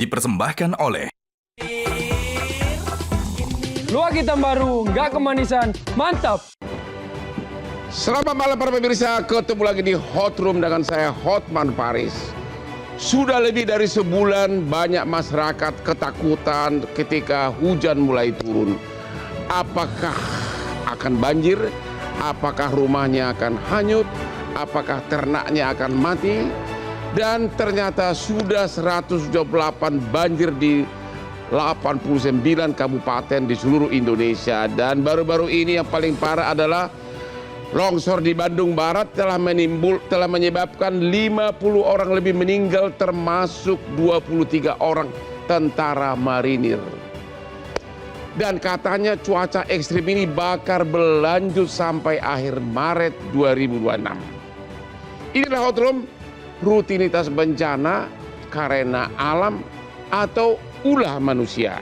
dipersembahkan oleh Luwak hitam baru, nggak kemanisan, mantap! Selamat malam para pemirsa, ketemu lagi di Hot Room dengan saya Hotman Paris. Sudah lebih dari sebulan banyak masyarakat ketakutan ketika hujan mulai turun. Apakah akan banjir? Apakah rumahnya akan hanyut? Apakah ternaknya akan mati? Dan ternyata sudah 128 banjir di 89 kabupaten di seluruh Indonesia. Dan baru-baru ini yang paling parah adalah longsor di Bandung Barat telah menyebabkan 50 orang lebih meninggal, termasuk 23 orang tentara marinir. Dan katanya cuaca ekstrim ini bakal berlanjut sampai akhir Maret 2026. Inilah Hot Room, rutinitas bencana karena alam atau ulah manusia.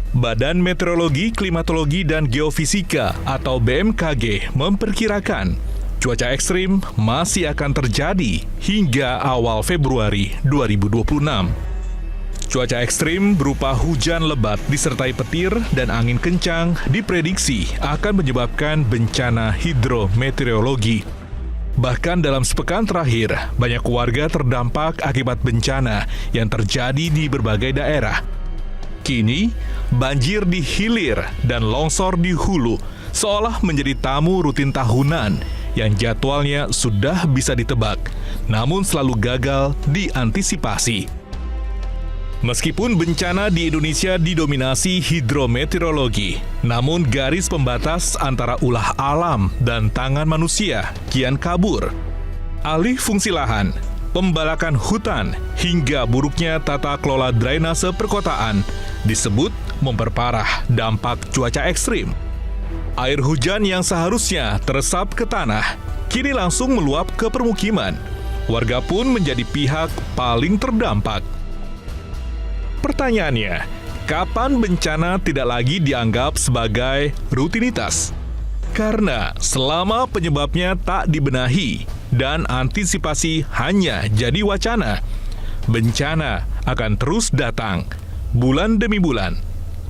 Badan Meteorologi, Klimatologi, dan Geofisika atau BMKG memperkirakan cuaca ekstrim masih akan terjadi hingga awal Februari 2026. Cuaca ekstrim berupa hujan lebat disertai petir dan angin kencang diprediksi akan menyebabkan bencana hidrometeorologi. Bahkan dalam sepekan terakhir, banyak warga terdampak akibat bencana yang terjadi di berbagai daerah. Kini, banjir di hilir dan longsor di hulu seolah menjadi tamu rutin tahunan yang jadwalnya sudah bisa ditebak, namun selalu gagal diantisipasi. Meskipun bencana di Indonesia didominasi hidrometeorologi, namun garis pembatas antara ulah alam dan tangan manusia kian kabur. Alih fungsi lahan, pembalakan hutan, hingga buruknya tata kelola drainase perkotaan disebut memperparah dampak cuaca ekstrim. Air hujan yang seharusnya teresap ke tanah, kini langsung meluap ke permukiman. Warga pun menjadi pihak paling terdampak. Pertanyaannya, kapan bencana tidak lagi dianggap sebagai rutinitas? Karena selama penyebabnya tak dibenahi dan antisipasi hanya jadi wacana, bencana akan terus datang, bulan demi bulan,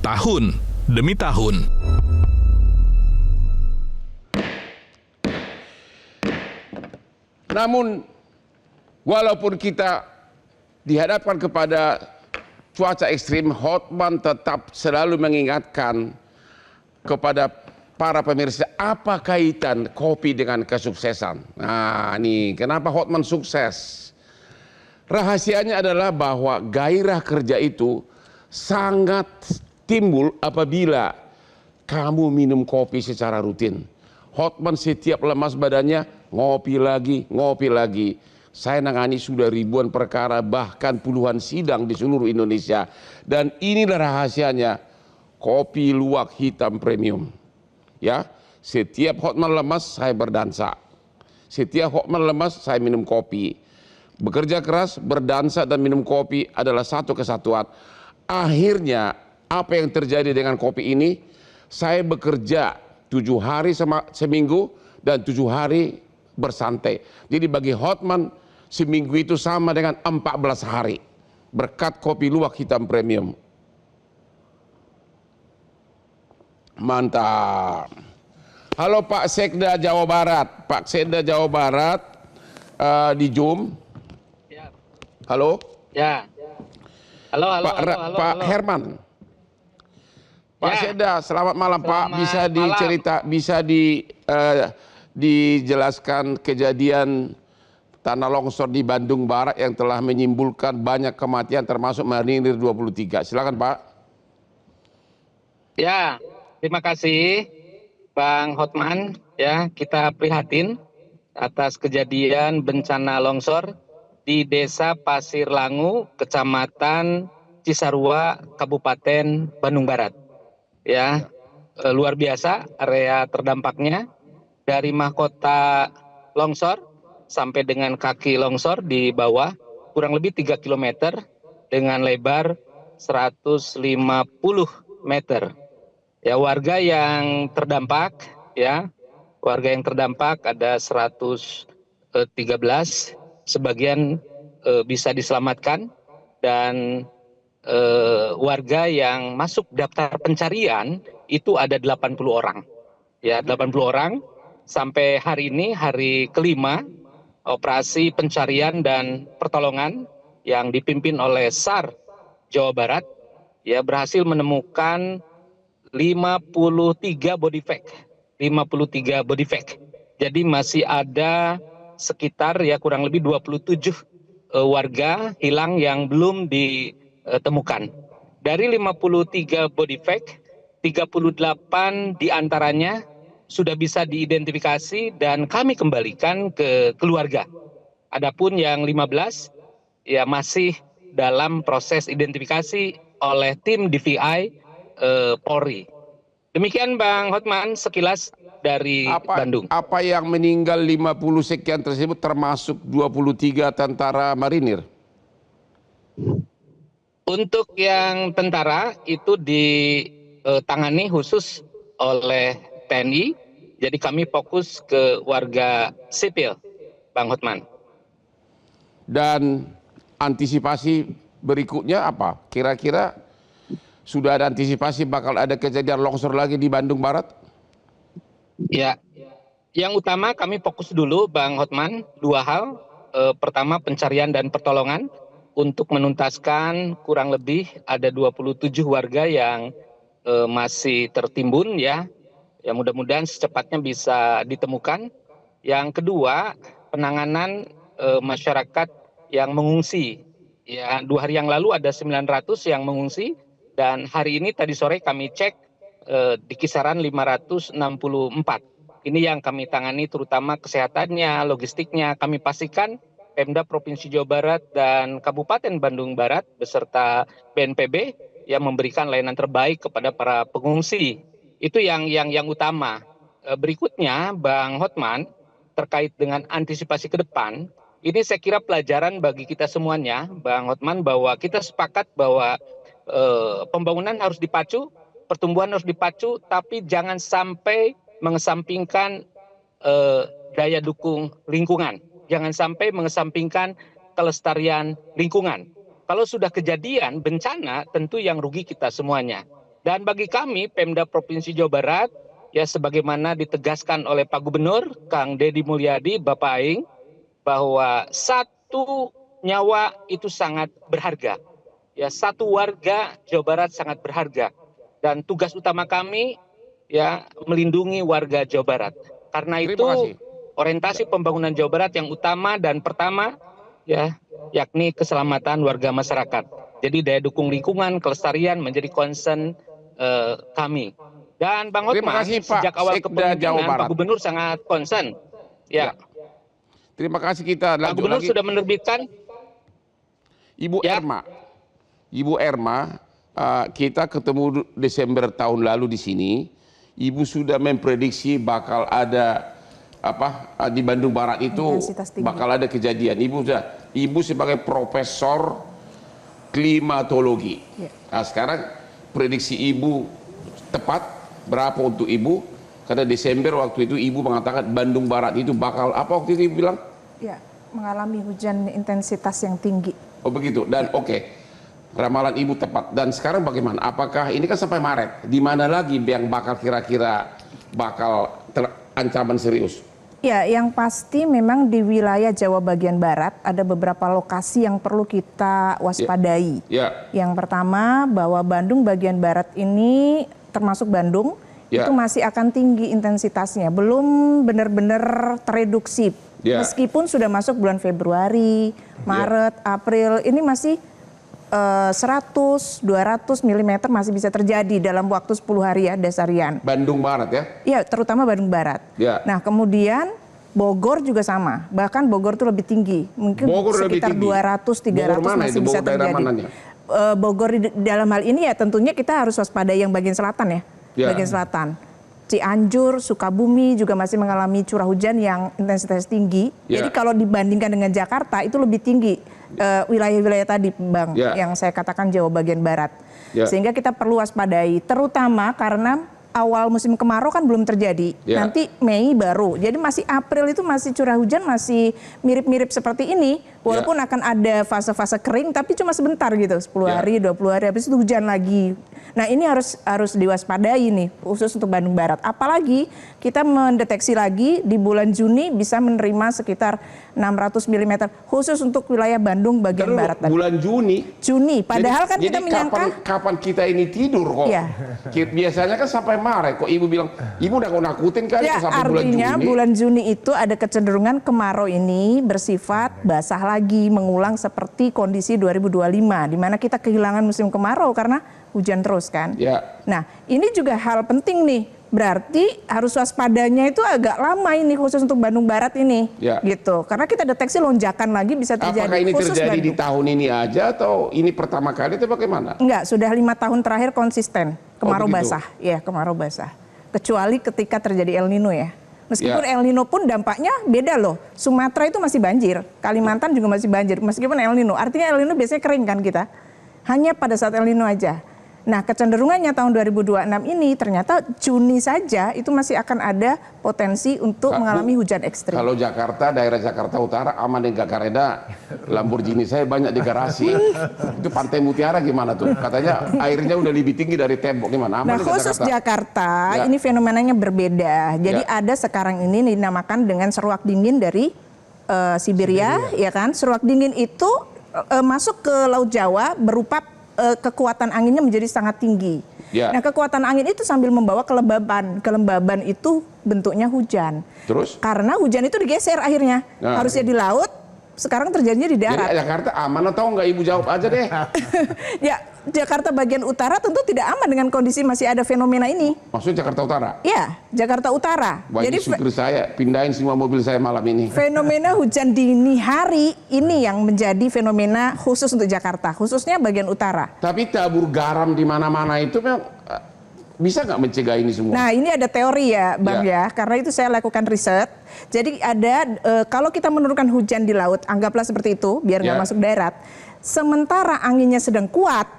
tahun demi tahun. Namun, walaupun kita dihadapkan kepada cuaca ekstrim, Hotman tetap selalu mengingatkan kepada para pemirsa apa kaitan kopi dengan kesuksesan. Nah, ini kenapa Hotman sukses? Rahasianya adalah bahwa gairah kerja itu sangat timbul apabila kamu minum kopi secara rutin. Hotman setiap lemas badannya ngopi lagi, ngopi lagi. Saya nangani sudah ribuan perkara, bahkan puluhan sidang di seluruh Indonesia. Dan inilah rahasianya, kopi luwak hitam premium. Ya, setiap Hotman lemas saya berdansa. Setiap Hotman lemas saya minum kopi. Bekerja keras, berdansa dan minum kopi adalah satu kesatuan. Akhirnya apa yang terjadi dengan kopi ini? Saya bekerja 7 hari seminggu dan 7 hari bersantai. Jadi bagi Hotman seminggu itu sama dengan 14 hari berkat kopi luwak hitam premium. Mantap. Halo Pak Sekda Jawa Barat. Pak Sekda Jawa Barat di Zoom. Halo. Ya. Halo. Pak Herman. Pak Sekda, selamat malam Pak. Bisa dicerita, bisa dijelaskan kejadian tanah longsor di Bandung Barat yang telah menimbulkan banyak kematian termasuk marinir 23. Silakan Pak. Ya, terima kasih Bang Hotman. Ya, kita prihatin atas kejadian bencana longsor di Desa Pasir Langu, Kecamatan Cisarua, Kabupaten Bandung Barat. Ya, luar biasa area terdampaknya. Dari mahkota longsor sampai dengan kaki longsor di bawah kurang lebih 3 km dengan lebar 150 meter. Ya, warga yang terdampak ya warga yang terdampak ada 113, sebagian bisa diselamatkan, dan warga yang masuk daftar pencarian itu ada 80 orang. Ya, 80 orang sampai hari ini, hari kelima operasi pencarian dan pertolongan yang dipimpin oleh SAR Jawa Barat ya berhasil menemukan 53 body bag. 53 body bag. Jadi masih ada sekitar ya kurang lebih 27 warga hilang yang belum ditemukan. Dari 53 body bag, 38 diantaranya sudah bisa diidentifikasi dan kami kembalikan ke keluarga. Adapun yang 15 ya masih dalam proses identifikasi oleh tim DVI Polri. Demikian Bang Hotman sekilas dari Bandung. Apa yang meninggal 50 sekian tersebut termasuk 23 tentara marinir? Untuk yang tentara itu ditangani khusus oleh TNI, jadi kami fokus ke warga sipil, Bang Hotman. Dan antisipasi berikutnya apa? Kira-kira sudah ada antisipasi bakal ada kejadian longsor lagi di Bandung Barat? Ya, yang utama kami fokus dulu Bang Hotman, dua hal. Pertama pencarian dan pertolongan untuk menuntaskan kurang lebih ada 27 warga yang masih tertimbun ya. Ya mudah-mudahan secepatnya bisa ditemukan. Yang kedua, penanganan masyarakat yang mengungsi. Ya, 2 hari yang lalu ada 900 yang mengungsi dan hari ini tadi sore kami cek di kisaran 564. Ini yang kami tangani terutama kesehatannya, logistiknya. Kami pastikan Pemda Provinsi Jawa Barat dan Kabupaten Bandung Barat beserta BNPB yang memberikan layanan terbaik kepada para pengungsi. Itu yang utama. Berikutnya Bang Hotman terkait dengan antisipasi ke depan, ini saya kira pelajaran bagi kita semuanya, Bang Hotman, bahwa kita sepakat bahwa pembangunan harus dipacu, pertumbuhan harus dipacu, tapi jangan sampai mengesampingkan daya dukung lingkungan. Jangan sampai mengesampingkan kelestarian lingkungan. Kalau sudah kejadian bencana, tentu yang rugi kita semuanya. Dan bagi kami, Pemda Provinsi Jawa Barat, ya sebagaimana ditegaskan oleh Pak Gubernur, Kang Deddy Mulyadi, Bapak Aing, bahwa satu nyawa itu sangat berharga. Ya, satu warga Jawa Barat sangat berharga. Dan tugas utama kami ya melindungi warga Jawa Barat. Karena itu orientasi pembangunan Jawa Barat yang utama dan pertama ya yakni keselamatan warga masyarakat. Jadi daya dukung lingkungan, kelestarian menjadi concern kami. Dan Bang Hotman, sejak awal kepemimpinan Pak Gubernur sangat concern. Ya. Terima kasih, kita Pak Gubernur sudah menerbitkan. Ibu Erma. Ibu Erma, kita ketemu Desember tahun lalu di sini. Ibu sudah memprediksi bakal ada di Bandung Barat itu bakal ada kejadian. Ibu sebagai profesor klimatologi. Nah, sekarang prediksi Ibu tepat berapa untuk Ibu? Karena Desember waktu itu Ibu mengatakan Bandung Barat itu bakal apa waktu itu Ibu bilang? Ya, mengalami hujan intensitas yang tinggi. Oh begitu. Dan ramalan Ibu tepat. Dan sekarang bagaimana? Apakah ini kan sampai Maret? Di mana lagi yang bakal kira-kira bakal ancaman serius? Ya, yang pasti memang di wilayah Jawa bagian Barat ada beberapa lokasi yang perlu kita waspadai. Yang pertama bahwa Bandung bagian Barat ini termasuk Bandung itu masih akan tinggi intensitasnya, belum benar-benar tereduksi. Meskipun sudah masuk bulan Februari, Maret, April, ini masih 100-200 mm masih bisa terjadi dalam waktu 10 hari ya dasarian. Bandung Barat ya? Iya, terutama Bandung Barat. Nah, kemudian Bogor juga sama. Bahkan Bogor itu lebih tinggi. Mungkin Bogor sekitar 200-300 masih bisa terjadi. Bogor dalam hal ini ya tentunya kita harus waspada yang bagian selatan ya. Bagian selatan. Cianjur, Sukabumi juga masih mengalami curah hujan yang intensitas tinggi. Jadi kalau dibandingkan dengan Jakarta itu lebih tinggi wilayah-wilayah tadi Bang yang saya katakan Jawa bagian Barat. Sehingga kita perlu waspadai terutama karena awal musim kemarau kan belum terjadi. Nanti Mei baru. Jadi masih April itu masih curah hujan masih mirip-mirip seperti ini. Walaupun akan ada fase-fase kering tapi cuma sebentar gitu. 10 hari, 20 hari habis itu hujan lagi. Nah, ini harus diwaspadai nih khusus untuk Bandung Barat. Apalagi kita mendeteksi lagi di bulan Juni bisa menerima sekitar 600 mm khusus untuk wilayah Bandung bagian barat. Bulan Juni. Padahal kan kita menyangka kapan kita ini tidur kok. Biasanya kan sampai Maret kok ibu bilang, ibu udah kau nakutin kali sampai bulan Juni. Artinya bulan Juni itu ada kecenderungan kemarau ini bersifat basah lagi, mengulang seperti kondisi 2025 di mana kita kehilangan musim kemarau karena hujan terus kan. Nah, ini juga hal penting nih. Berarti harus waspadanya itu agak lama ini khusus untuk Bandung Barat ini, gitu. Karena kita deteksi lonjakan lagi bisa terjadi. Apakah ini khusus terjadi Bandung. di tahun ini aja atau ini pertama kali atau bagaimana? Enggak, sudah 5 tahun terakhir konsisten kemarau basah, kemarau basah. Kecuali ketika terjadi El Nino ya. Meskipun El Nino pun dampaknya beda loh. Sumatera itu masih banjir, Kalimantan juga masih banjir. Meskipun El Nino, artinya El Nino biasanya kering kan kita. Hanya pada saat El Nino aja. Nah, kecenderungannya tahun 2026 ini ternyata Juni saja itu masih akan ada potensi untuk mengalami hujan ekstrim. Kalau Jakarta, daerah Jakarta Utara aman dengan Gakareda, Lamborghini saya banyak di garasi. Itu Pantai Mutiara gimana tuh? Katanya airnya udah lebih tinggi dari tembok, gimana? Aman khusus Jakarta ini fenomenanya berbeda. Jadi ada sekarang ini dinamakan dengan seruak dingin dari Siberia, ya kan? Seruak dingin itu masuk ke Laut Jawa berupa kekuatan anginnya menjadi sangat tinggi. Nah, kekuatan angin itu sambil membawa kelembaban. Kelembaban itu bentuknya hujan. Terus? Karena hujan itu digeser akhirnya. Harusnya di laut, sekarang terjadinya di darat. Jadi Jakarta aman atau enggak? Ibu jawab aja deh. Jakarta bagian utara tentu tidak aman dengan kondisi masih ada fenomena ini. Maksudnya Jakarta Utara? Iya, Jakarta Utara. Jadi supir saya pindahin semua mobil saya malam ini. Fenomena hujan dini hari ini yang menjadi fenomena khusus untuk Jakarta, khususnya bagian utara. Tapi tabur garam di mana-mana itu memang bisa nggak mencegah ini semua? Nah, ini ada teori ya, Bang ya. Karena itu saya lakukan riset. Jadi ada kalau kita menurunkan hujan di laut, anggaplah seperti itu, biar nggak masuk darat. Sementara anginnya sedang kuat.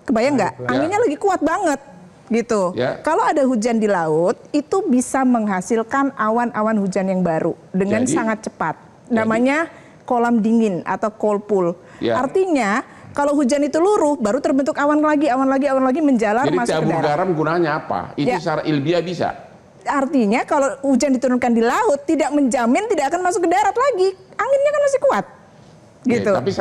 Kebayang nggak? Anginnya lagi kuat banget gitu. Kalau ada hujan di laut, itu bisa menghasilkan awan-awan hujan yang baru dengan sangat cepat. Namanya kolam dingin atau cold pool. Artinya kalau hujan itu luruh, baru terbentuk awan lagi menjalar masuk ke darat. Jadi tabur garam gunanya apa? Itu secara ilmiah bisa? Artinya kalau hujan diturunkan di laut, tidak menjamin tidak akan masuk ke darat lagi. Anginnya kan masih kuat. Gitu. Tapi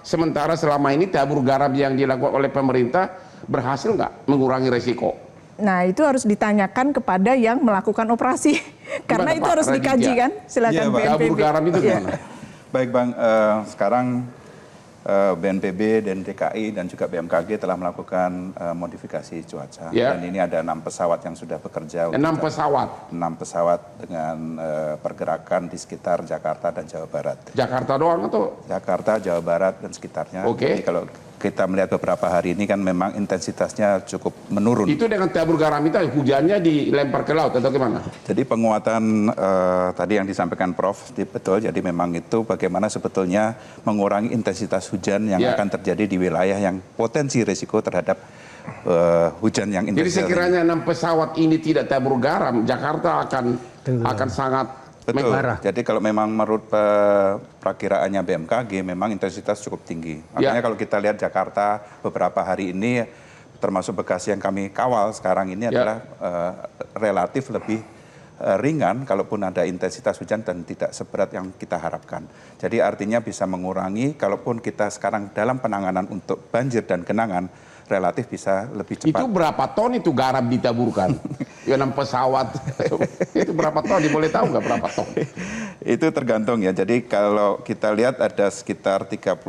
sementara selama ini tabur garam yang dilakukan oleh pemerintah berhasil nggak mengurangi resiko? Nah, itu harus ditanyakan kepada yang melakukan operasi. Karena itu harus dikaji kan. Silakan BNPB. Tabur garam itu gimana? Baik Bang, sekarang BNPB dan DKI dan juga BMKG telah melakukan modifikasi cuaca. Dan ini ada 6 pesawat yang sudah bekerja. 6 pesawat? 6 pesawat dengan pergerakan di sekitar Jakarta dan Jawa Barat. Jakarta doang atau? Jakarta, Jawa Barat dan sekitarnya. Jadi kalau kita melihat beberapa hari ini kan memang intensitasnya cukup menurun. Itu dengan tabur garam itu hujannya dilempar ke laut atau gimana? Jadi penguatan tadi yang disampaikan Prof, betul. Jadi memang itu bagaimana sebetulnya mengurangi intensitas hujan yang akan terjadi di wilayah yang potensi risiko terhadap hujan yang intensitas. Jadi sekiranya 6 pesawat ini tidak tabur garam, Jakarta akan sangat betul. Jadi kalau memang menurut perakiraannya BMKG memang intensitas cukup tinggi. Makanya kalau kita lihat Jakarta beberapa hari ini termasuk Bekasi yang kami kawal sekarang ini adalah relatif lebih ringan kalaupun ada intensitas hujan dan tidak seberat yang kita harapkan. Jadi artinya bisa mengurangi kalaupun kita sekarang dalam penanganan untuk banjir dan genangan relatif bisa lebih cepat. Itu berapa ton itu garam ditaburkan? 6 pesawat. Itu berapa ton? Boleh tahu nggak berapa ton? Itu tergantung ya. Jadi kalau kita lihat ada sekitar 31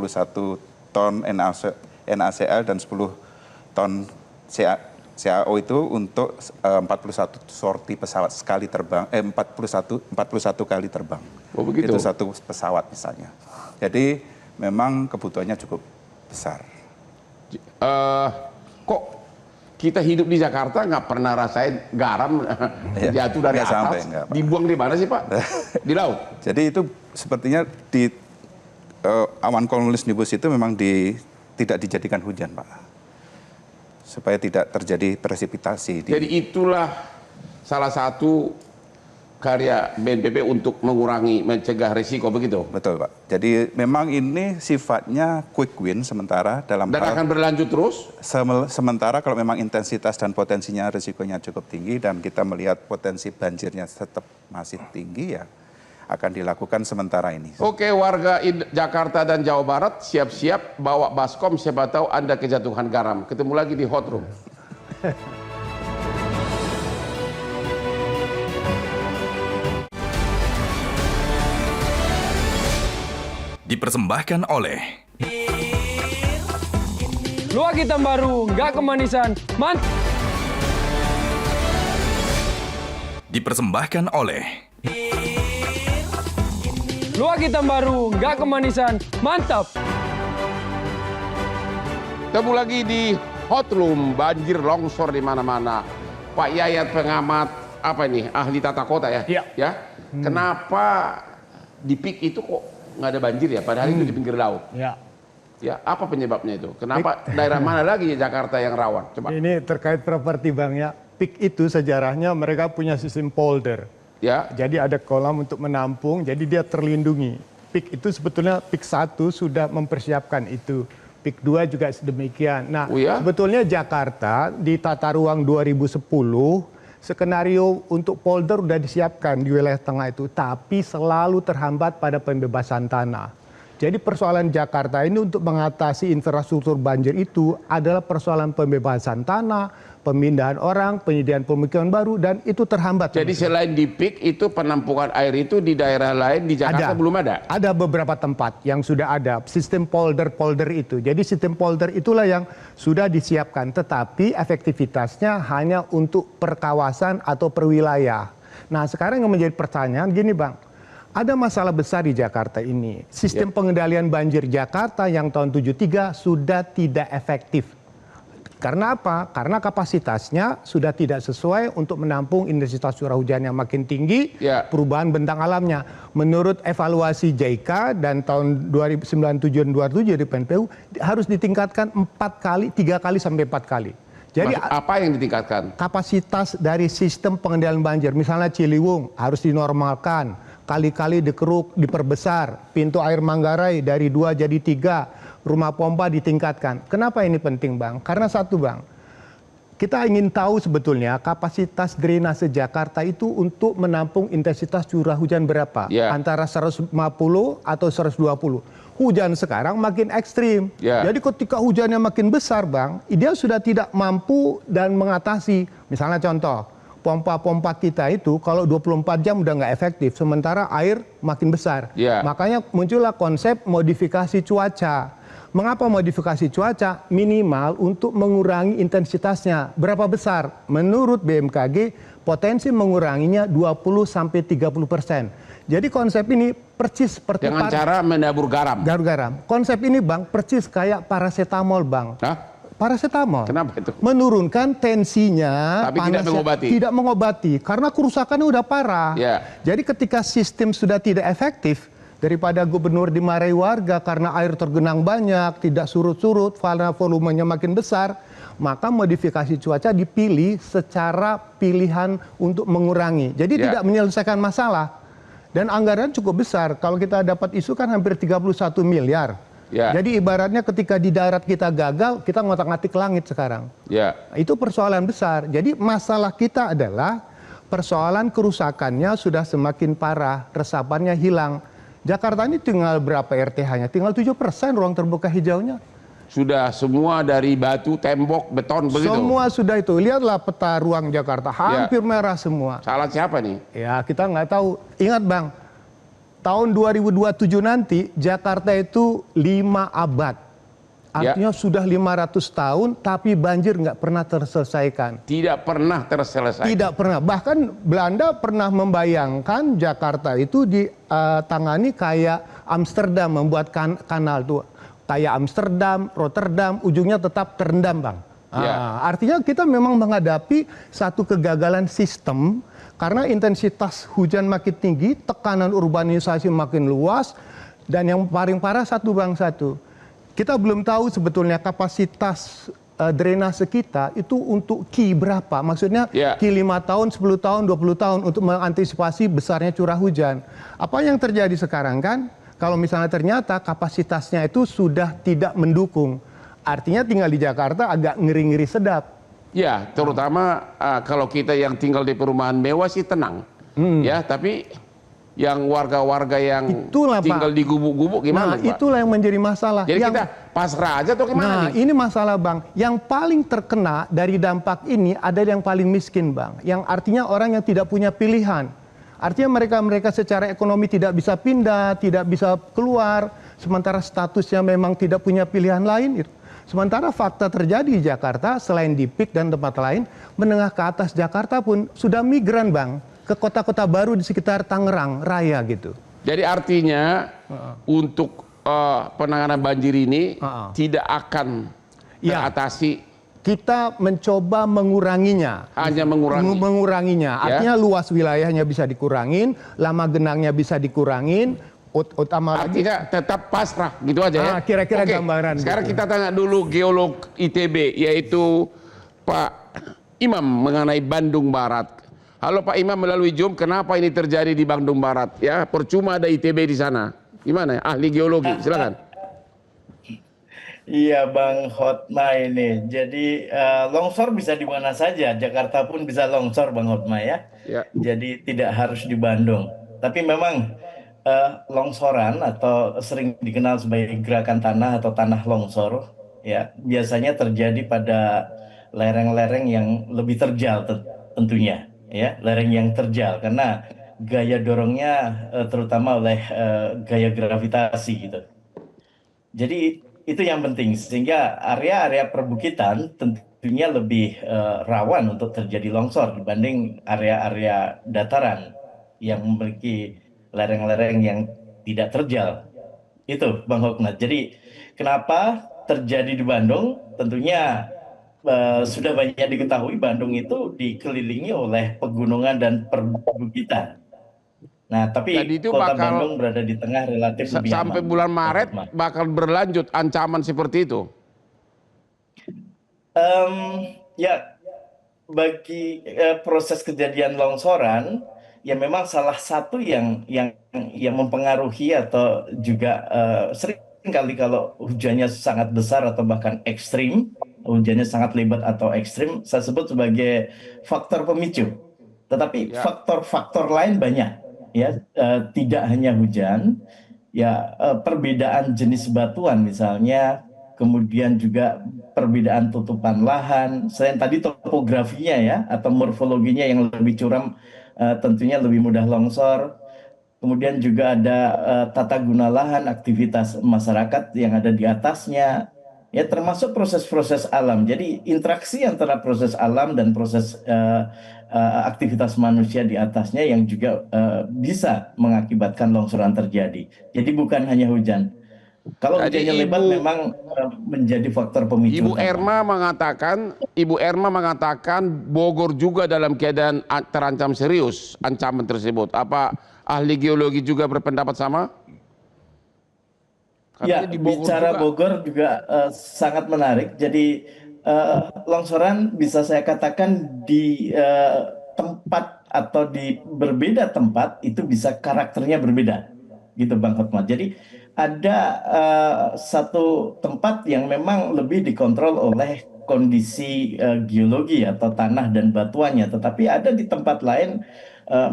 ton NaCl dan 10 ton CaO itu untuk 41 sorti pesawat sekali terbang, 41 kali terbang. Oh begitu? Itu satu pesawat misalnya. Jadi memang kebutuhannya cukup besar. Kok kita hidup di Jakarta nggak pernah rasain garam jatuh dari atas, dibuang di mana sih Pak? Di laut? Jadi itu sepertinya di awan cumulus nimbus itu memang tidak dijadikan hujan Pak. supaya tidak terjadi presipitasi. Jadi itulah salah satu karya BNPB untuk mencegah risiko, begitu? Betul, Pak. Jadi memang ini sifatnya quick win sementara dalam dan akan berlanjut terus? Sementara kalau memang intensitas dan potensinya risikonya cukup tinggi dan kita melihat potensi banjirnya tetap masih tinggi, ya akan dilakukan sementara ini. Oke, warga Jakarta dan Jawa Barat siap-siap bawa baskom, siapa tahu Anda kejatuhan garam. Ketemu lagi di Hot Room. Dipersembahkan oleh Luwak hitam baru, nggak kemanisan, Dipersembahkan oleh Luwak hitam baru, nggak kemanisan, mantap. Ketemu lagi di Hot Room, banjir longsor di mana-mana. Pak Yayat, pengamat apa ini, ahli tata kota ya? Iya. Ya. Kenapa di PIK itu kok nggak ada banjir ya? Padahal itu di pinggir laut. Ya. Ya, apa penyebabnya itu? Kenapa daerah mana lagi di Jakarta yang rawan? Coba. Ini terkait properti Bang ya. PIK itu sejarahnya mereka punya sistem polder. Ya. Jadi ada kolam untuk menampung, jadi dia terlindungi. PIK itu sebetulnya PIK 1 sudah mempersiapkan itu. PIK 2 juga sedemikian. Nah, sebetulnya Jakarta di tata ruang 2010 skenario untuk polder sudah disiapkan di wilayah tengah itu, tapi selalu terhambat pada pembebasan tanah. Jadi persoalan Jakarta ini untuk mengatasi infrastruktur banjir itu adalah persoalan pembebasan tanah, pemindahan orang, penyediaan pemukiman baru, dan itu terhambat. Jadi selain di PIK itu penampungan air itu di daerah lain di Jakarta belum ada? Ada beberapa tempat yang sudah ada sistem polder itu. Jadi sistem polder itulah yang sudah disiapkan, tetapi efektivitasnya hanya untuk per kawasan atau per wilayah. Nah sekarang yang menjadi pertanyaan gini Bang, ada masalah besar di Jakarta ini. Sistem pengendalian banjir Jakarta yang tahun 73 sudah tidak efektif. Karena apa? Karena kapasitasnya sudah tidak sesuai untuk menampung intensitas curah hujan yang makin tinggi, perubahan bentang alamnya. Menurut evaluasi JICA dan tahun 2097 dan 2027 di PNPU harus ditingkatkan 3 kali sampai 4 kali. Jadi apa yang ditingkatkan? Kapasitas dari sistem pengendalian banjir, misalnya Ciliwung harus dinormalkan, kali-kali dikeruk, diperbesar, pintu air Manggarai dari 2 jadi 3, rumah pompa ditingkatkan. Kenapa ini penting Bang? Karena satu Bang, kita ingin tahu sebetulnya kapasitas drainase Jakarta itu untuk menampung intensitas curah hujan berapa? Antara 150 atau 120. Hujan sekarang makin ekstrim. Jadi ketika hujannya makin besar Bang, dia sudah tidak mampu dan mengatasi. Misalnya contoh, pompa-pompa kita itu kalau 24 jam udah nggak efektif, sementara air makin besar. Makanya muncullah konsep modifikasi cuaca. Mengapa modifikasi cuaca? Minimal untuk mengurangi intensitasnya. Berapa besar? Menurut BMKG, potensi menguranginya 20-30%. Jadi konsep ini persis seperti dengan cara menabur garam. Konsep ini Bang, persis kayak paracetamol Bang. Paracetamol. Kenapa itu? Menurunkan tensinya, tapi tidak mengobati. Tidak mengobati karena kerusakannya udah parah. Jadi ketika sistem sudah tidak efektif, daripada gubernur dimarahi warga karena air tergenang banyak, tidak surut-surut, karena volumenya makin besar, maka modifikasi cuaca dipilih secara pilihan untuk mengurangi. Jadi tidak menyelesaikan masalah. Dan anggaran cukup besar. Kalau kita dapat isu kan hampir 31 miliar. Jadi ibaratnya ketika di darat kita gagal, kita ngotak-ngatik langit sekarang. Itu persoalan besar. Jadi masalah kita adalah persoalan kerusakannya sudah semakin parah, resapannya hilang. Jakarta ini tinggal berapa RTH-nya? Tinggal 7% ruang terbuka hijaunya. Sudah semua dari batu, tembok, beton begitu? Semua sudah itu. Lihatlah peta ruang Jakarta, hampir merah semua. Salah siapa nih? Ya kita nggak tahu. Ingat Bang, tahun 2027 nanti Jakarta itu 5 abad. Artinya sudah 500 tahun tapi banjir nggak pernah terselesaikan. Tidak pernah terselesaikan. Tidak pernah. Bahkan Belanda pernah membayangkan Jakarta itu ditangani kayak Amsterdam, membuat kanal tuh. Kayak Amsterdam, Rotterdam, ujungnya tetap terendam Bang. Artinya kita memang menghadapi satu kegagalan sistem karena intensitas hujan makin tinggi, tekanan urbanisasi makin luas, dan yang paling parah satu Bang, kita belum tahu sebetulnya kapasitas drainase kita itu untuk Ki berapa? Maksudnya Ki 5 tahun, 10 tahun, 20 tahun untuk mengantisipasi besarnya curah hujan. Apa yang terjadi sekarang kan? Kalau misalnya ternyata kapasitasnya itu sudah tidak mendukung, artinya tinggal di Jakarta agak ngeri-ngeri sedap. Ya, terutama kalau kita yang tinggal di perumahan mewah sih tenang, ya. Tapi yang warga-warga yang tinggal di gubuk-gubuk gimana? Nah, itulah yang menjadi masalah. Jadi kita pasrah aja atau gimana? Nah, ini masalah Bang. Yang paling terkena dari dampak ini ada yang paling miskin Bang. Yang artinya orang yang tidak punya pilihan. Artinya mereka secara ekonomi tidak bisa pindah, tidak bisa keluar, sementara statusnya memang tidak punya pilihan lain. Sementara fakta terjadi di Jakarta, selain di PIK dan tempat lain, menengah ke atas Jakarta pun sudah migran Bang, ke kota-kota baru di sekitar Tangerang Raya gitu. Jadi artinya untuk penanganan banjir ini tidak akan teratasi. Kita mencoba menguranginya. Hanya menguranginya. Artinya luas wilayahnya bisa dikurangin, lama genangnya bisa dikurangin, utama artinya tetap pasrah gitu aja ya. Kira-kira gambaran. Sekarang kita tanya dulu geolog ITB yaitu Pak Imam mengenai Bandung Barat. Halo Pak Imam melalui Zoom, kenapa ini terjadi di Bandung Barat? Ya, percuma ada ITB di sana. Gimana ya? Ahli geologi, silakan. Iya Bang Hotma ini. Jadi longsor bisa di mana saja. Jakarta pun bisa longsor Bang Hotma ya. Jadi tidak harus di Bandung. Tapi memang longsoran atau sering dikenal sebagai gerakan tanah atau tanah longsor ya biasanya terjadi pada lereng-lereng yang lebih terjal tentunya ya, lereng yang terjal karena gaya dorongnya terutama oleh gaya gravitasi gitu. Jadi itu yang penting sehingga area-area perbukitan tentunya lebih rawan untuk terjadi longsor dibanding area-area dataran yang memiliki lereng-lereng yang tidak terjal. Itu Bang Hokmat. Jadi kenapa terjadi di Bandung? Tentunya sudah banyak diketahui Bandung itu dikelilingi oleh pegunungan dan perbukitan. Nah, tapi kota Bandung berada di tengah relatif lebih aman. Sampai bulan Maret bakal berlanjut ancaman seperti itu? Ya, bagi proses kejadian longsoran, ya memang salah satu yang mempengaruhi atau juga sering kali kalau hujannya sangat besar atau bahkan ekstrim, hujannya sangat lebat atau ekstrim, saya sebut sebagai faktor pemicu. Tetapi faktor-faktor lain banyak. Ya, tidak hanya hujan, ya perbedaan jenis batuan misalnya, kemudian juga perbedaan tutupan lahan, selain tadi topografinya ya atau morfologinya yang lebih curam, tentunya lebih mudah longsor. Kemudian juga ada tata guna lahan, aktivitas masyarakat yang ada di atasnya, ya termasuk proses-proses alam. Jadi interaksi antara proses alam dan proses aktivitas manusia di atasnya yang juga bisa mengakibatkan longsoran terjadi. Jadi bukan hanya hujan. Kalau hujannya lebat memang menjadi faktor pemicu. Ibu Erma mengatakan Bogor juga dalam keadaan terancam serius ancaman tersebut. Apa ahli geologi juga berpendapat sama? Ya, bicara Bogor juga sangat menarik. Jadi longsoran bisa saya katakan di tempat atau di berbeda tempat itu bisa karakternya berbeda, gitu Bang Hotma. Jadi ada satu tempat yang memang lebih dikontrol oleh kondisi geologi atau tanah dan batuannya, tetapi ada di tempat lain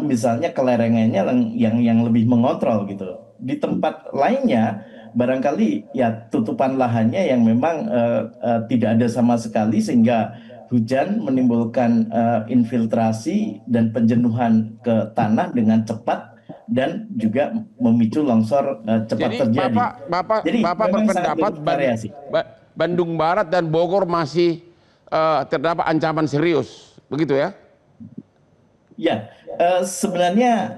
misalnya kelerengannya yang lebih mengontrol gitu. Di tempat lainnya barangkali ya tutupan lahannya yang memang tidak ada sama sekali sehingga hujan menimbulkan infiltrasi dan penjenuhan ke tanah dengan cepat dan juga memicu longsor cepat terjadi. Jadi Bapak berpendapat Bandung Barat dan Bogor masih terdapat ancaman serius, begitu ya? Ya, sebenarnya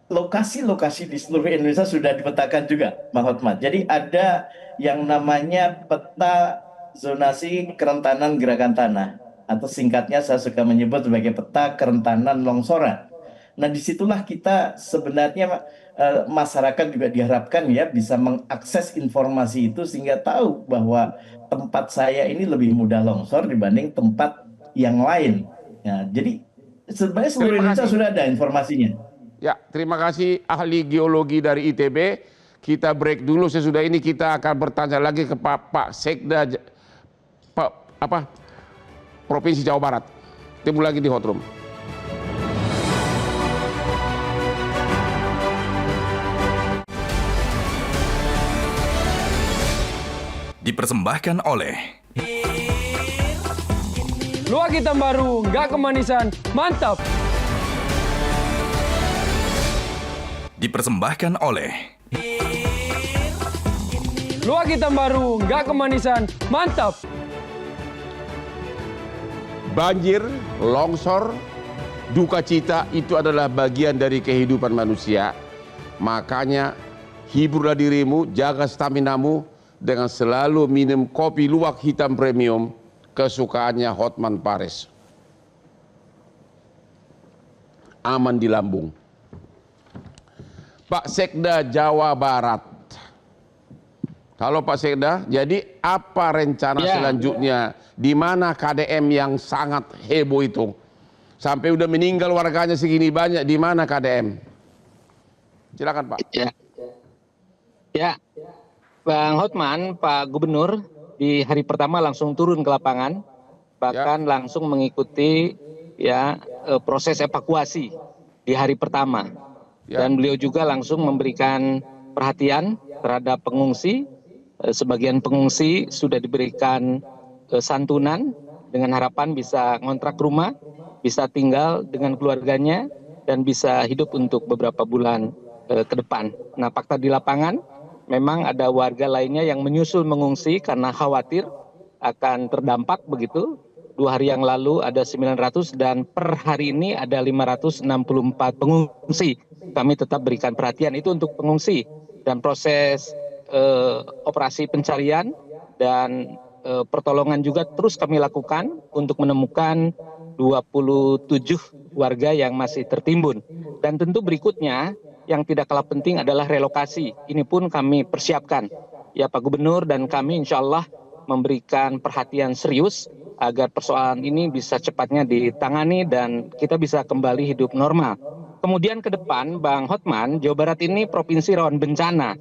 lokasi-lokasi di seluruh Indonesia sudah dipetakan juga, Bang Hotmat. Jadi ada yang namanya peta zonasi kerentanan gerakan tanah, atau singkatnya saya suka menyebut sebagai peta kerentanan longsoran. Nah, disitulah kita sebenarnya masyarakat juga diharapkan ya bisa mengakses informasi itu sehingga tahu bahwa tempat saya ini lebih mudah longsor dibanding tempat yang lain. Ya, jadi sebenarnya seluruh Indonesia sudah ada informasinya. Ya, terima kasih ahli geologi dari ITB. Kita break dulu, sesudah ini kita akan bertanya lagi ke Pak Sekda Provinsi Jawa Barat. Temu lagi di Hot Room. Dipersembahkan oleh Luwak hitam baru, nggak kemanisan, mantap. Dipersembahkan oleh Luwak hitam baru, nggak kemanisan, mantap. Banjir, longsor, duka cita itu adalah bagian dari kehidupan manusia. Makanya hiburlah dirimu, jaga staminamu dengan selalu minum kopi luwak hitam premium kesukaannya Hotman Paris. Aman di lambung. Pak Sekda Jawa Barat. Halo Pak Sekda, jadi apa rencana selanjutnya? Di mana KDM yang sangat heboh itu? Sampai udah meninggal warganya segini banyak, di mana KDM? Silakan Pak. Ya. Bang Hotman, Pak Gubernur di hari pertama langsung turun ke lapangan, bahkan langsung mengikuti proses evakuasi di hari pertama. Dan beliau juga langsung memberikan perhatian terhadap pengungsi. Sebagian pengungsi sudah diberikan santunan dengan harapan bisa ngontrak rumah, bisa tinggal dengan keluarganya, dan bisa hidup untuk beberapa bulan ke depan. Nah, fakta di lapangan memang ada warga lainnya yang menyusul mengungsi karena khawatir akan terdampak begitu. 2 hari yang lalu ada 900 dan per hari ini ada 564 pengungsi. Kami tetap berikan perhatian itu untuk pengungsi dan proses operasi pencarian dan pertolongan juga terus kami lakukan untuk menemukan 27 warga yang masih tertimbun. Dan tentu berikutnya yang tidak kalah penting adalah relokasi. Ini pun kami persiapkan. Ya Pak Gubernur dan kami insya Allah memberikan perhatian serius agar persoalan ini bisa cepatnya ditangani dan kita bisa kembali hidup normal. Kemudian ke depan Bang Hotman, Jawa Barat ini provinsi rawan bencana.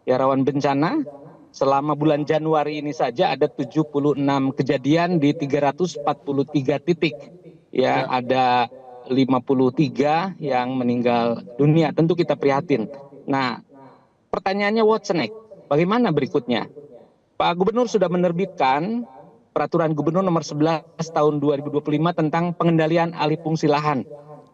Ya rawan bencana, selama bulan Januari ini saja ada 76 kejadian di 343 titik. Ya ada 53 yang meninggal dunia, tentu kita prihatin. Nah, pertanyaannya what's next? Bagaimana berikutnya? Pak Gubernur sudah menerbitkan Peraturan Gubernur Nomor 11 Tahun 2025 tentang pengendalian alih fungsi lahan.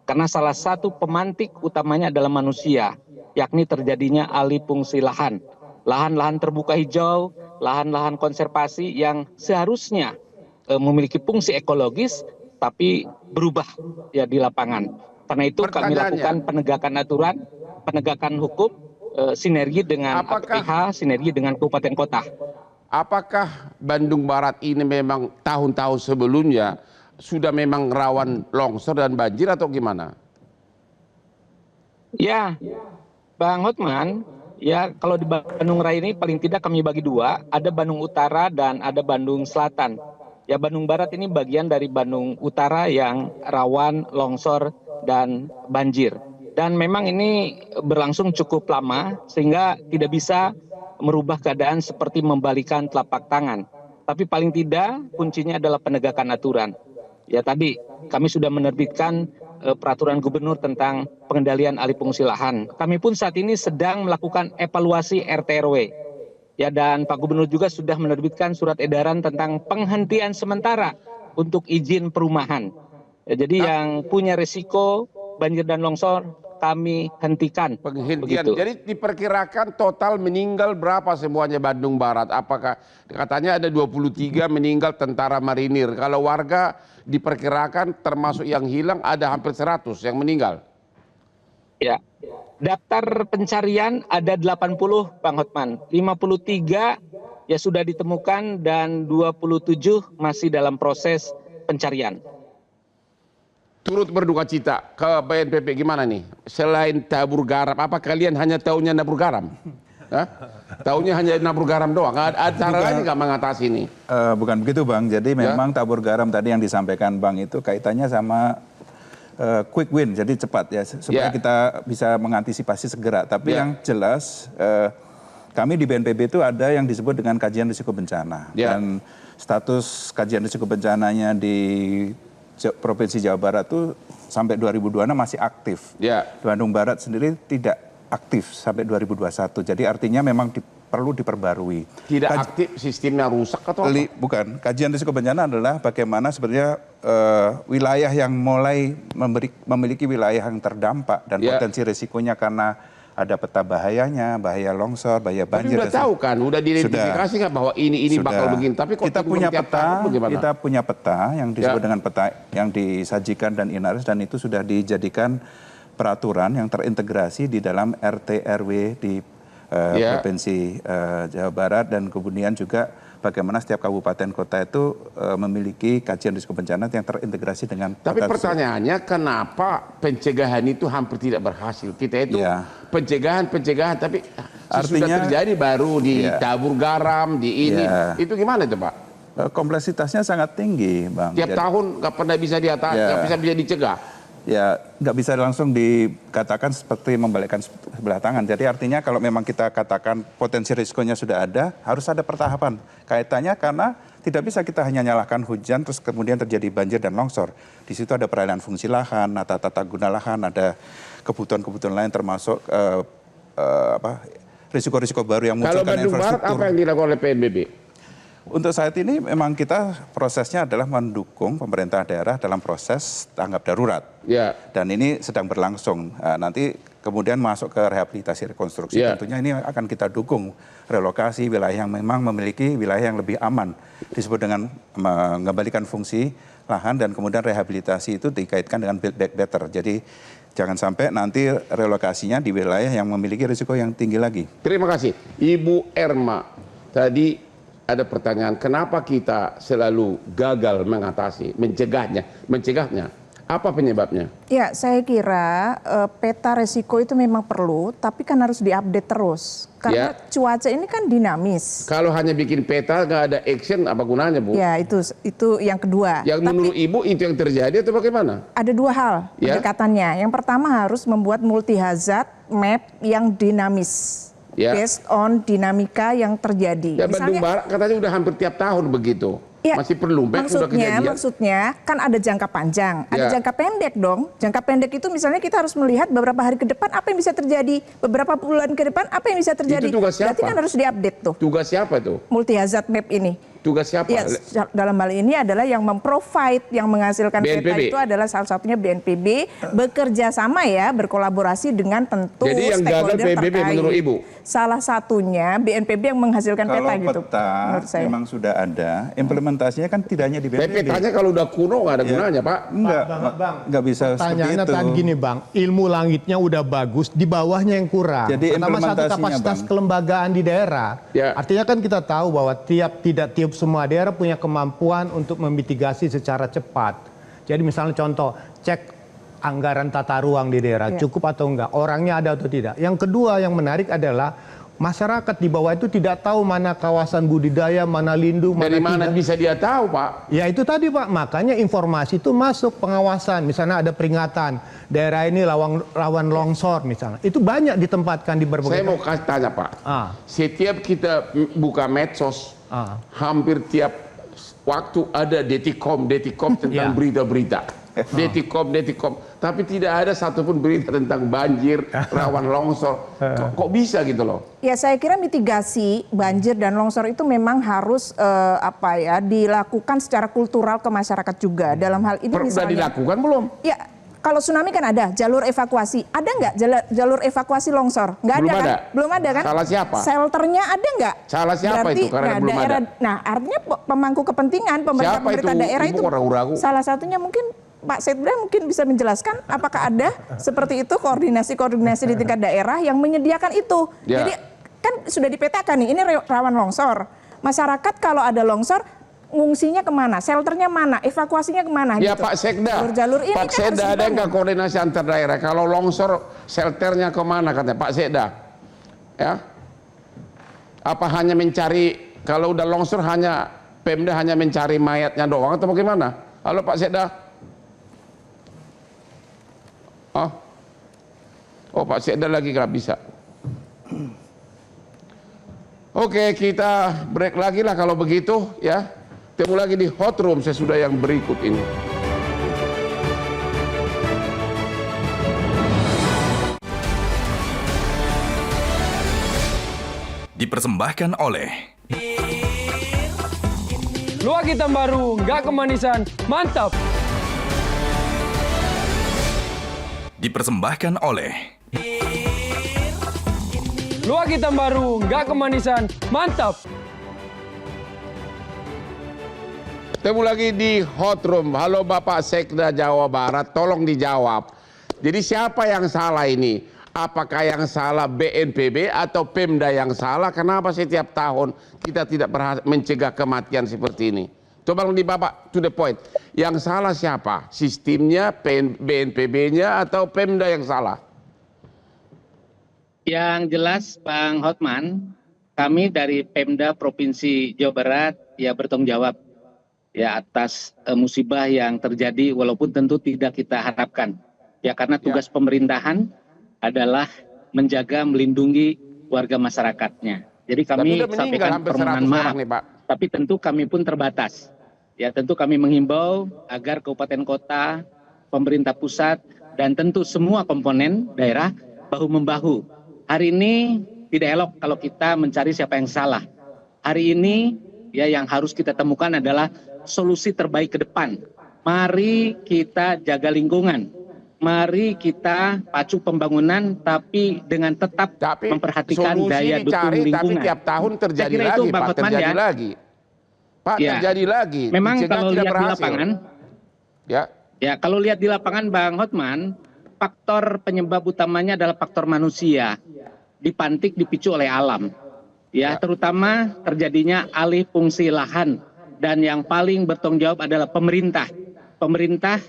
Karena salah satu pemantik utamanya adalah manusia, yakni terjadinya alih fungsi lahan. Lahan-lahan terbuka hijau, lahan-lahan konservasi yang seharusnya memiliki fungsi ekologis, tapi berubah ya di lapangan. Karena itu kami lakukan penegakan aturan, penegakan hukum, sinergi dengan APH, sinergi dengan kabupaten kota. Apakah Bandung Barat ini memang tahun-tahun sebelumnya sudah memang rawan longsor dan banjir atau gimana? Ya, Bang Hotman, ya kalau di Bandung Raya ini paling tidak kami bagi dua, ada Bandung Utara dan ada Bandung Selatan. Ya Bandung Barat ini bagian dari Bandung Utara yang rawan longsor dan banjir. Dan memang ini berlangsung cukup lama sehingga tidak bisa merubah keadaan seperti membalikan telapak tangan. Tapi paling tidak kuncinya adalah penegakan aturan. Ya tadi kami sudah menerbitkan peraturan gubernur tentang pengendalian alih fungsi lahan. Kami pun saat ini sedang melakukan evaluasi RT/RW. Ya dan Pak Gubernur juga sudah menerbitkan surat edaran tentang penghentian sementara untuk izin perumahan. Ya, jadi yang punya risiko banjir dan longsor kami hentikan. Penghentian. Jadi diperkirakan total meninggal berapa semuanya Bandung Barat? Apakah katanya ada 23 meninggal tentara marinir. Kalau warga diperkirakan termasuk yang hilang ada hampir 100 yang meninggal. Ya. Daftar pencarian ada 80 Bang Hotman. 53 ya sudah ditemukan dan 27 masih dalam proses pencarian. turut berduka cita ke BNPB gimana nih? Selain tabur garam, apa kalian hanya taunya nabur garam? Taunya hanya nabur garam doang? Ada cara lain nggak mengatasi ini? Bukan begitu Bang, jadi memang tabur garam tadi yang disampaikan Bang itu kaitannya sama quick win, jadi cepat ya, supaya kita bisa mengantisipasi segera. Tapi yang jelas kami di BNPB itu ada yang disebut dengan kajian risiko bencana. Dan status kajian risiko bencananya di Provinsi Jawa Barat itu sampai 2026 masih aktif. Bandung Barat sendiri tidak aktif sampai 2021. Jadi artinya memang perlu diperbarui. Tidak aktif, sistemnya rusak atau apa? Bukan. Kajian risiko bencana adalah bagaimana sebenarnya wilayah yang mulai memiliki wilayah yang terdampak dan potensi risikonya karena ada peta bahayanya, bahaya longsor, bahaya banjir. Tapi udah tahu kan, udah diidentifikasi nggak bahwa ini bakal begini. Tapi kok kita punya peta, kita punya peta yang disebut dengan peta yang disajikan dan Inaris, dan itu sudah dijadikan peraturan yang terintegrasi di dalam RT RW di Provinsi Jawa Barat, dan kemudian juga bagaimana setiap kabupaten kota itu memiliki kajian risiko bencana yang terintegrasi dengan Tapi pertanyaannya kenapa pencegahan itu hampir tidak berhasil? Kita itu pencegahan tapi sudah terjadi baru di tabur garam, di ini. Itu gimana itu Pak? Kompleksitasnya sangat tinggi Bang. Tiap tahun nggak pernah bisa diatasi, nggak bisa dicegah. Ya nggak bisa langsung dikatakan seperti membalikkan sebelah tangan. Jadi artinya kalau memang kita katakan potensi risikonya sudah ada, harus ada pertahapan. Kaitannya karena tidak bisa kita hanya nyalahkan hujan terus kemudian terjadi banjir dan longsor. Di situ ada peralihan fungsi lahan, tata guna lahan, ada kebutuhan-kebutuhan lain termasuk risiko-risiko baru yang muncul karena infrastruktur. Kalau Bandung Barat apa yang dilakukan oleh PNBB? Untuk saat ini memang kita prosesnya adalah mendukung pemerintah daerah dalam proses tanggap darurat. Dan ini sedang berlangsung. Nanti kemudian masuk ke rehabilitasi rekonstruksi. Tentunya ini akan kita dukung relokasi wilayah yang memang memiliki wilayah yang lebih aman. Disebut dengan mengembalikan fungsi lahan dan kemudian rehabilitasi itu dikaitkan dengan build back better. Jadi jangan sampai nanti relokasinya di wilayah yang memiliki risiko yang tinggi lagi. Terima kasih. Ibu Erma, tadi ada pertanyaan, kenapa kita selalu gagal mengatasi, mencegahnya? Apa penyebabnya? Ya, saya kira peta resiko itu memang perlu, tapi kan harus diupdate terus. Karena cuaca ini kan dinamis. Kalau hanya bikin peta, nggak ada action, apa gunanya Bu? Ya, itu yang kedua. Yang menurut Ibu itu yang terjadi atau bagaimana? Ada dua hal pendekatannya. Yang pertama harus membuat multi hazard map yang dinamis. Based on dinamika yang terjadi. Bandung Barat katanya udah hampir tiap tahun begitu. Masih perlu maksudnya kan ada jangka panjang, ada jangka pendek dong. Jangka pendek itu misalnya kita harus melihat beberapa hari ke depan apa yang bisa terjadi, beberapa bulan ke depan apa yang bisa terjadi. Itu tugas siapa? Berarti kan harus diupdate tuh. Tugas siapa tuh? Multi hazard map ini. Tugas siapa? Ya, dalam hal ini adalah yang memprovide, yang menghasilkan peta itu adalah salah satunya BNPB, bekerja sama berkolaborasi dengan tentu Jadi yang gagal PBB terkait. Menurut Ibu? Salah satunya BNPB yang menghasilkan peta gitu. Kalau peta memang sudah ada, implementasinya kan tidak hanya di BNPB. Petanya kalau udah kuno nggak ada gunanya Pak. Nggak bisa seperti itu. Pertanyaannya gini Bang, ilmu langitnya udah bagus, di bawahnya yang kurang. Jadi pertama satu kapasitas kelembagaan di daerah. Artinya kan kita tahu bahwa tidak tiap semua daerah punya kemampuan untuk memitigasi secara cepat. Jadi misalnya contoh, cek anggaran tata ruang di daerah cukup atau enggak, orangnya ada atau tidak. Yang kedua yang menarik adalah masyarakat di bawah itu tidak tahu mana kawasan budidaya, mana lindung, dari mana bisa dia tahu Pak? Ya itu tadi Pak, makanya informasi itu masuk pengawasan. Misalnya ada peringatan daerah ini rawan longsor misalnya, itu banyak ditempatkan di berbagai. Saya mau kasih tanya Pak, setiap kita buka medsos, hampir tiap waktu ada Detikom tentang berita-berita. Detikom, tapi tidak ada satupun berita tentang banjir, rawan longsor. Kok bisa gitu loh? Ya saya kira mitigasi banjir dan longsor itu memang harus dilakukan secara kultural ke masyarakat juga. Dalam hal ini misalnya. Sudah dilakukan belum? Ya. Kalau tsunami kan ada jalur evakuasi, ada nggak jalur evakuasi longsor? Nggak ada kan? Belum ada kan? Salah siapa? Shelternya ada nggak? Salah siapa? Berarti, itu karena belum ada. Nah artinya pemangku kepentingan pemerintah daerah itu salah satunya mungkin Pak Setda mungkin bisa menjelaskan apakah ada seperti itu koordinasi di tingkat daerah yang menyediakan itu. Jadi kan sudah dipetakan nih ini rawan longsor. Masyarakat kalau ada longsor ngungsinya kemana, shelternya mana, evakuasinya kemana? Ya gitu. Pak Sekda, Jalur-jalur ini Pak kan Sekda harus ada yang dibangun. koordinasi antar daerah. Kalau longsor shelternya kemana katanya Pak Sekda? Ya, apa hanya mencari, kalau udah longsor hanya Pemda hanya mencari mayatnya doang atau bagaimana? Halo Pak Sekda? Oh Pak Sekda lagi nggak bisa. Oke, kita break lagi lah kalau begitu ya. Temu lagi di hot room sesudah yang berikut ini. Dipersembahkan oleh Luak hitam baru, nggak kemanisan, mantap. Dipersembahkan oleh Luak hitam baru, nggak kemanisan, mantap. Ketemu lagi di hot room. Halo Bapak Sekda Jawa Barat, tolong dijawab. Jadi siapa yang salah ini? Apakah yang salah BNPB atau Pemda yang salah? Kenapa setiap tahun kita tidak berhasil mencegah kematian seperti ini? Coba di Bapak to the point. Yang salah siapa? Sistemnya, BNPB-nya atau Pemda yang salah? Yang jelas Bang Hotman, kami dari Pemda Provinsi Jawa Barat ya bertanggung jawab ya atas musibah yang terjadi walaupun tentu tidak kita harapkan. Ya karena tugas pemerintahan adalah menjaga melindungi warga masyarakatnya. Jadi kami sampaikan permohonan maaf, nih, Pak. Tapi tentu kami pun terbatas. Ya tentu kami menghimbau agar kabupaten kota, pemerintah pusat dan tentu semua komponen daerah bahu-membahu. Hari ini tidak elok kalau kita mencari siapa yang salah. Hari ini ya yang harus kita temukan adalah solusi terbaik ke depan. Mari kita jaga lingkungan. Mari kita pacu pembangunan tapi dengan tetap memperhatikan daya dukung lingkungan. Tapi tiap tahun terjadi lagi, Pak, terjadi lagi. Pak, terjadi lagi. Memang kalau lihat di lapangan, ya kalau lihat di lapangan Bang Hotman, faktor penyebab utamanya adalah faktor manusia. Dipantik, dipicu oleh alam. Ya, terutama terjadinya alih fungsi lahan. Dan yang paling bertanggung jawab adalah pemerintah. Pemerintah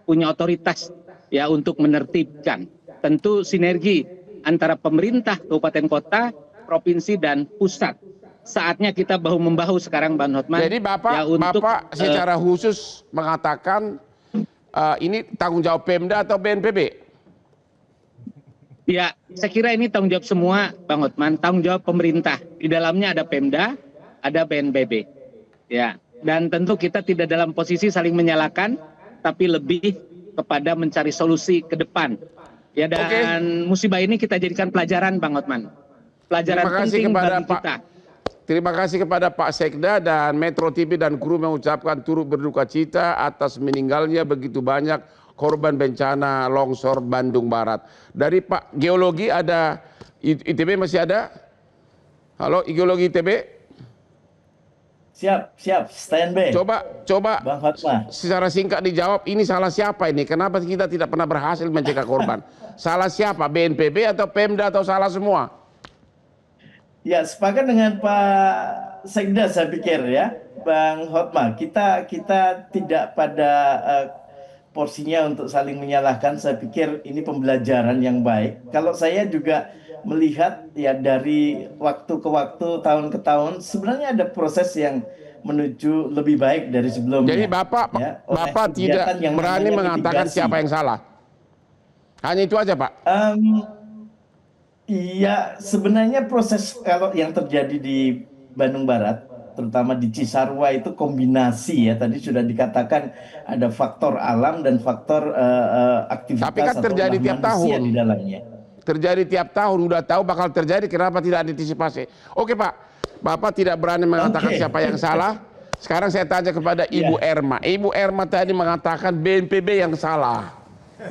punya otoritas ya untuk menertibkan. Tentu sinergi antara pemerintah, kabupaten kota, provinsi dan pusat. Saatnya kita bahu-membahu sekarang Bang Hotman. Jadi Bapak, ya, untuk, Bapak secara khusus mengatakan ini tanggung jawab Pemda atau BNPB? Ya, saya kira ini tanggung jawab semua Bang Hotman, tanggung jawab pemerintah. Di dalamnya ada Pemda, ada BNPB. Ya, dan tentu kita tidak dalam posisi saling menyalahkan, tapi lebih kepada mencari solusi ke depan. Ya, dan musibah ini kita jadikan pelajaran Bang Hotman. Pelajaran penting bagi kita. Terima kasih kepada Pak Sekda dan Metro TV dan kru mengucapkan turut berduka cita atas meninggalnya begitu banyak korban bencana longsor Bandung Barat. Dari Pak Geologi ada, ITB masih ada? Halo, Geologi ITB? Siap, standby. Coba Bang Hotman, secara singkat dijawab, ini salah siapa ini? Kenapa kita tidak pernah berhasil mencegah korban? Salah siapa? BNPB atau Pemda atau salah semua? ya sepakat dengan Pak Sekda saya pikir ya, Bang Hotman. Kita tidak pada porsinya untuk saling menyalahkan. Saya pikir ini pembelajaran yang baik. Kalau saya juga melihat ya dari waktu ke waktu, tahun ke tahun, sebenarnya ada proses yang menuju lebih baik dari sebelumnya. Jadi Bapak tidak berani mengatakan siapa yang salah. Hanya itu aja, Pak. Iya, sebenarnya proses kalau yang terjadi di Bandung Barat, terutama di Cisarua itu kombinasi ya. Tadi sudah dikatakan ada faktor alam dan faktor aktivitas. Tapi kan terjadi tiap tahun di dalamnya. Terjadi tiap tahun, udah tahu bakal terjadi, kenapa tidak antisipasi? Oke Pak, Bapak tidak berani mengatakan siapa yang salah. Sekarang saya tanya kepada Ibu Erma. Ibu Erma tadi mengatakan BNPB yang salah.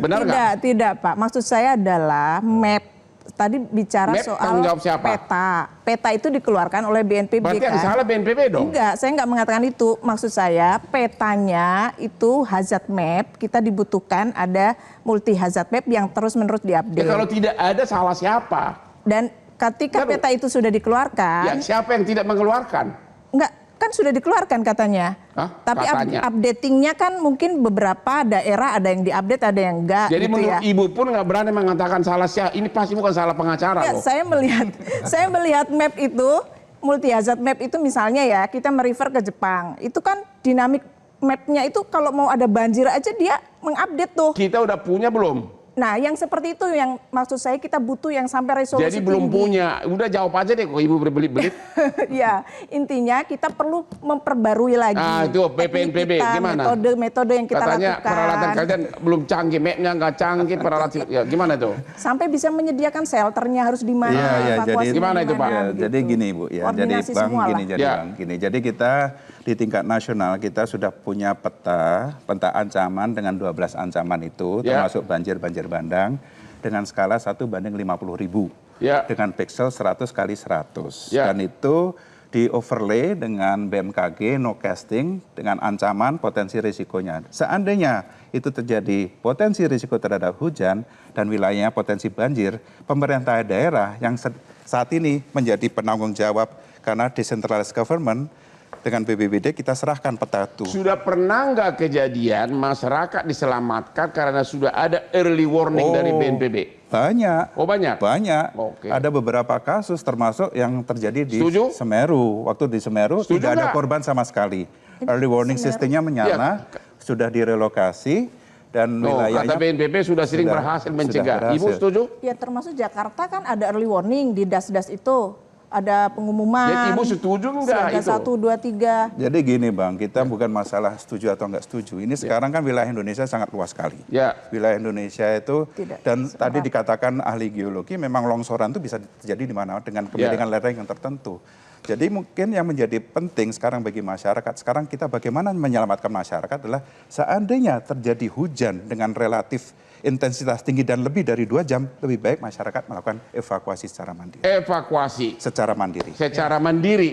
Benar nggak? Tidak Pak, maksud saya adalah map. Tadi bicara soal peta. Peta itu dikeluarkan oleh BNPB. Berarti yang salah BNPB dong? Enggak, saya enggak mengatakan itu. Maksud saya petanya itu hazard map, kita dibutuhkan ada multi hazard map yang terus-menerus diupdate. Ya, kalau tidak ada salah siapa? Dan ketika peta itu sudah dikeluarkan. Ya, siapa yang tidak mengeluarkan? Enggak, kan sudah dikeluarkan katanya. Tapi updatingnya kan mungkin beberapa daerah ada yang diupdate, ada yang enggak. Jadi gitu menurut Ibu pun nggak berani mengatakan salah siapa. Ini pasti bukan salah pengacara ya, loh. Saya melihat map itu, multi hazard map itu misalnya ya, kita merefer ke Jepang. Itu kan dinamik mapnya itu kalau mau ada banjir aja dia mengupdate tuh. Kita udah punya belum? Nah, yang seperti itu yang maksud saya kita butuh yang sampai resolusi Jadi belum punya. Udah jawab aja deh kok Ibu berbelit-belit. Ya, intinya kita perlu memperbarui lagi. Itu BPNPB gimana? Metode yang kita Katanya lakukan. peralatan kalian belum canggih, mapnya nggak canggih, peralatan ya gimana tuh? Sampai bisa menyediakan shelternya harus di mana, jadi gimana itu Pak? Jadi gini Bu ya, jadi Bang gini, jadi kita di tingkat nasional kita sudah punya peta ancaman dengan 12 ancaman itu, termasuk banjir bandang dengan skala 1:50.000 dengan pixel 100 kali 100 dan itu di overlay dengan BMKG no casting dengan ancaman potensi risikonya. Seandainya itu terjadi potensi risiko terhadap hujan dan wilayahnya potensi banjir, pemerintah daerah yang saat ini menjadi penanggung jawab karena decentralized government dengan BPBD kita serahkan peta itu. Sudah pernah nggak kejadian masyarakat diselamatkan karena sudah ada early warning dari BNPB? Banyak. Oh banyak? Banyak. Ada beberapa kasus termasuk yang terjadi di Semeru. Waktu di Semeru tidak ada korban sama sekali. Early warning sistemnya menyala, sudah direlokasi dan wilayahnya. Kata BNPB sudah sering berhasil mencegah. Ibu setuju? Ya termasuk Jakarta kan ada early warning di das-das itu. Ada pengumuman. Jadi Ibu setuju enggak itu? 1, 2, 3. Jadi gini Bang, kita bukan masalah setuju atau enggak setuju. Ini sekarang kan wilayah Indonesia sangat luas sekali. Wilayah Indonesia itu dan tadi dikatakan ahli geologi memang longsoran itu bisa terjadi di mana dengan kemiringan lereng yang tertentu. Jadi mungkin yang menjadi penting sekarang bagi masyarakat, sekarang kita bagaimana menyelamatkan masyarakat adalah seandainya terjadi hujan dengan relatif intensitas tinggi dan lebih dari 2 jam, lebih baik masyarakat melakukan evakuasi secara mandiri. Evakuasi? Secara mandiri. Secara mandiri?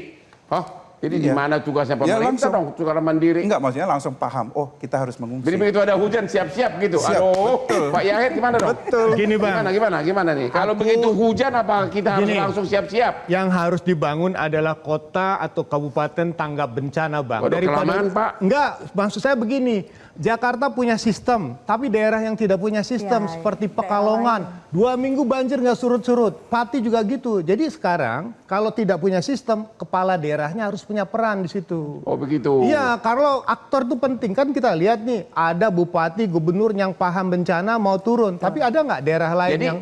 Jadi di mana tugasnya pemerintah dong secara mandiri? Enggak, maksudnya langsung paham, oh kita harus mengungsi. Jadi begitu ada hujan siap-siap gitu? Aduh, betul. Pak Yahid gimana dong? Betul. Gini Bang. Gimana nih? Kalau begitu hujan apa kita harus langsung siap-siap? Yang harus dibangun adalah kota atau kabupaten tanggap bencana Bang. Kelamaan Pak? Enggak, maksud saya begini. Jakarta punya sistem, tapi daerah yang tidak punya sistem seperti Pekalongan, 2 minggu banjir nggak surut-surut. Pati juga gitu. Jadi sekarang kalau tidak punya sistem, kepala daerahnya harus punya peran di situ. Oh begitu. Iya, kalau aktor itu penting kan kita lihat nih, ada bupati, gubernur yang paham bencana mau turun, tapi ada nggak daerah lain yang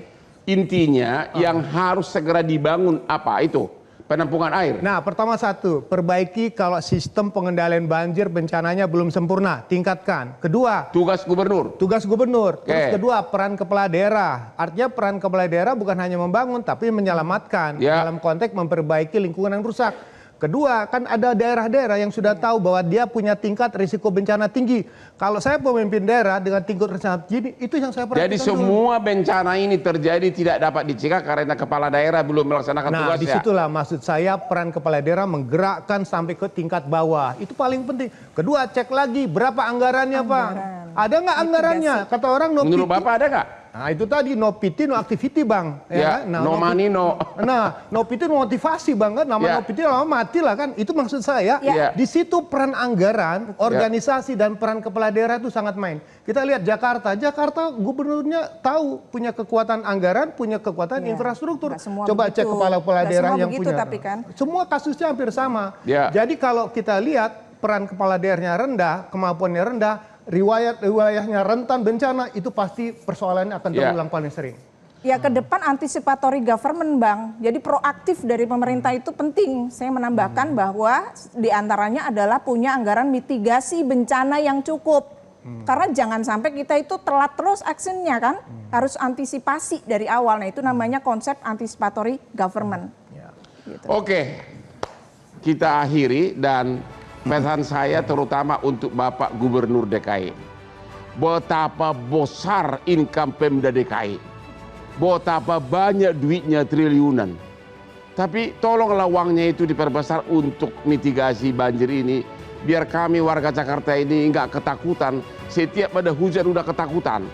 intinya yang harus segera dibangun apa itu? Penampungan air. Nah, pertama satu, perbaiki kalau sistem pengendalian banjir bencananya belum sempurna, tingkatkan. Kedua, tugas gubernur. Tugas gubernur. Terus kedua, peran kepala daerah. Artinya peran kepala daerah bukan hanya membangun, tapi menyelamatkan dalam konteks memperbaiki lingkungan yang rusak. Kedua, kan ada daerah-daerah yang sudah tahu bahwa dia punya tingkat risiko bencana tinggi. Kalau saya pemimpin daerah dengan tingkat risiko tinggi, itu yang saya perhatikan. Jadi semua bencana ini terjadi tidak dapat dicegah karena kepala daerah belum melaksanakan tugasnya. Nah, disitulah maksud saya peran kepala daerah menggerakkan sampai ke tingkat bawah. Itu paling penting. Kedua, cek lagi berapa anggarannya Pak. Ada nggak anggarannya? Kata orang no. Menurut Bapak ada nggak? Nah itu tadi no pity no activity Bang. No money no. Nah no pity no motivasi Bang kan. Nama no pity lama mati lah kan. Itu maksud saya. Di situ peran anggaran, organisasi dan peran kepala daerah itu sangat main. Kita lihat Jakarta. Jakarta gubernurnya tahu punya kekuatan anggaran, punya kekuatan infrastruktur. Coba cek kepala daerah yang punya. Semua kasusnya hampir sama. Jadi kalau kita lihat peran kepala daerahnya rendah, kemampuannya rendah, riwayatnya rentan bencana, itu pasti persoalannya akan terulang paling sering. Ya ke depan anticipatory government Bang, jadi proaktif dari pemerintah itu penting. Saya menambahkan bahwa diantaranya adalah punya anggaran mitigasi bencana yang cukup. Karena jangan sampai kita itu telat terus actionnya kan, harus antisipasi dari awal. Nah itu namanya konsep anticipatory government. Gitu. Oke, kita akhiri dan pesan saya terutama untuk Bapak Gubernur DKI. Betapa besar income Pemda DKI. Betapa banyak duitnya triliunan. Tapi tolonglah uangnya itu diperbesar untuk mitigasi banjir ini. Biar kami warga Jakarta ini nggak ketakutan. Setiap ada hujan udah ketakutan.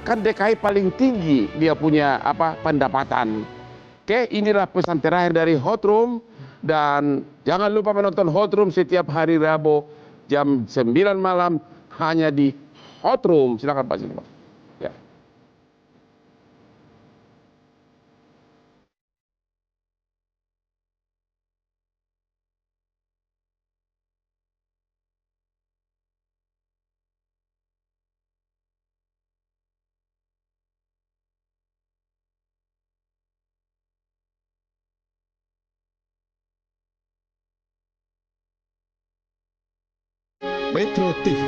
Kan DKI paling tinggi dia punya pendapatan. Oke, inilah pesan terakhir dari Hot Room. Dan jangan lupa menonton Hot Room setiap hari Rabu jam 9 malam hanya di Hot Room. Silakan Pak Silva. Ya. Metro TV.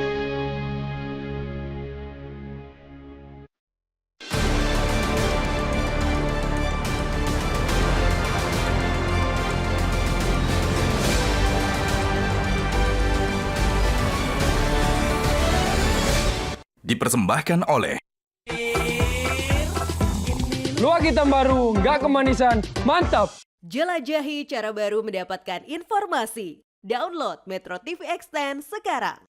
Dipersembahkan oleh Luwak hitam baru, nggak kemanisan, mantap! Jelajahi cara baru mendapatkan informasi. Download Metro TV Extend sekarang.